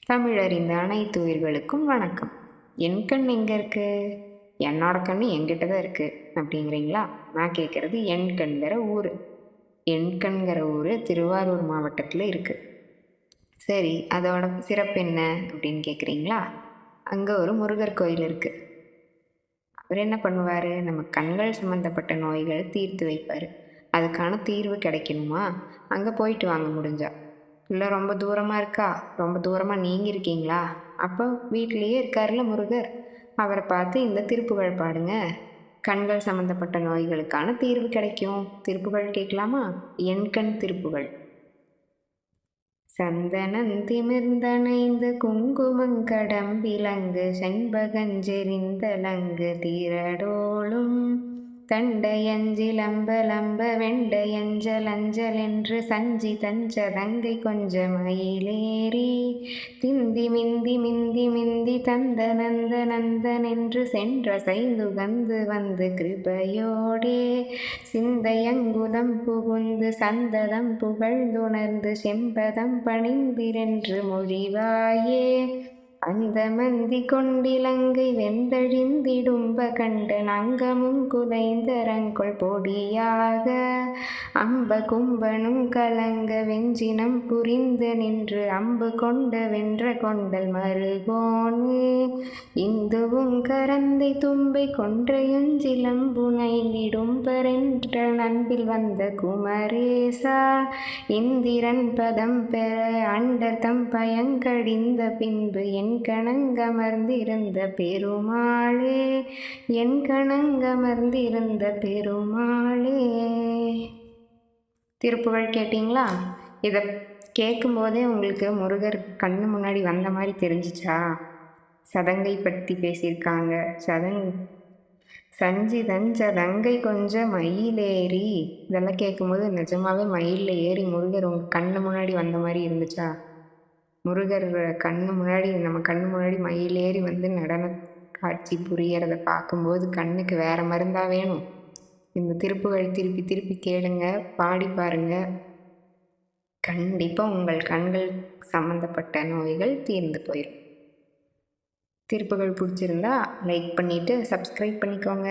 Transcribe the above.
தமிழறிந்த அனைத்து உயிர்களுக்கும் வணக்கம். என் கண் எங்கே இருக்குது? என்னோட கண் என்கிட்ட தான் இருக்குது அப்படிங்கிறீங்களா? நான் கேட்குறது எண்கண்கிற ஊர். எண்கண்கிற ஊர் திருவாரூர் மாவட்டத்தில் இருக்குது. சரி, அதோட சிறப்பு என்ன அப்படின்னு கேட்குறீங்களா? அங்கே ஒரு முருகர் கோயில் இருக்குது. அவர் என்ன பண்ணுவார்? நம்ம கண்கள் சம்மந்தப்பட்ட நோய்கள் தீர்த்து வைப்பார். அதுக்கான தீர்வு கிடைக்கணுமா? அங்கே போயிட்டு வாங்க முடிஞ்சா. இல்லை ரொம்ப தூரமாக இருக்கா? ரொம்ப தூரமாக நீங்கள் இருக்கீங்களா? அப்போ வீட்டிலையே இருக்கார்ல முருகர், அவரை பார்த்து இந்த திருப்புகழ் பாடுங்க. கண்கள் சம்மந்தப்பட்ட நோய்களுக்கான தீர்வு கிடைக்கும். திருப்புகழ் கேட்கலாமா? என் கண் திருப்புகழ். சந்தனன் திமிர்ந்தனைந்து குங்குமங்கடம்பிலங்கு செண்பகஞ்செறிந்தலங்கு தீரடோளும் தண்டையஞ்சிலம்பலம்ப வெண்டையஞ்சலஞ்சலென்று சஞ்சி தஞ்சதங்கை கொஞ்ச மயிலேறி திந்தி மிந்தி மிந்தி மிந்தி தந்த நந்த நந்தனென்று சென்ற சைந்துகந்து வந்து கிருபையோடே சிந்தையங்குதம் புகுந்து சந்ததம் புகழ்ந்துணர்ந்து செம்பதம் பணிந்திரென்று மொழிவாயே அந்த மந்தி கொண்டிலங்கை வெந்தழிந்திடும்ப கண்டன் அங்கமும் குலைந்தரங்கொள் பொடியாக அம்ப கும்பனும் கலங்க வெஞ்சினம் புரிந்து நின்று அம்பு கொண்ட வென்ற கொண்டல் மருகோனு இந்துவும் கரந்தை தும்பை கொன்றையுஞ்சிலம்புனைந்திடும்பரென்ற நண்பில் வந்த குமரேசா இந்திரன் பதம் பெற அண்டர்தம் பயங்கடிந்த பின்பு என் கணங்கமர்ந்திருந்த பெருமாளே என் கணங்கமர்ந்திருந்த பெருமாளே. திருப்புகழ் கேட்டிங்களா? இதை கேட்கும்போதே உங்களுக்கு முருகர் கண்ணு முன்னாடி வந்த மாதிரி தெரிஞ்சிச்சா? சதங்கை பற்றி பேசியிருக்காங்க. சதங்கை கொஞ்சம் மயிலேறி, இதெல்லாம் கேட்கும்போது நிஜமாவே மயிலில் ஏறி முருகர் உங்கள் கண்ணு முன்னாடி வந்த மாதிரி இருந்துச்சா? முருகர் நம்ம கண்ணு முன்னாடி மயிலேறி வந்து நடன காட்சி புரியறத பார்க்கும்போது கண்ணுக்கு வேறு மருந்தா வேணும்? இந்த திருப்புகழ் திருப்பி திருப்பி கேளுங்க, பாடி பாருங்க. கண்டிப்பாக உங்கள் கண்கள் சம்மந்தப்பட்ட நோய்கள் தீர்ந்து போயிடும். திருப்புகழ் பிடிச்சிருந்தா லைக் பண்ணிவிட்டு சப்ஸ்கிரைப் பண்ணிக்கோங்க.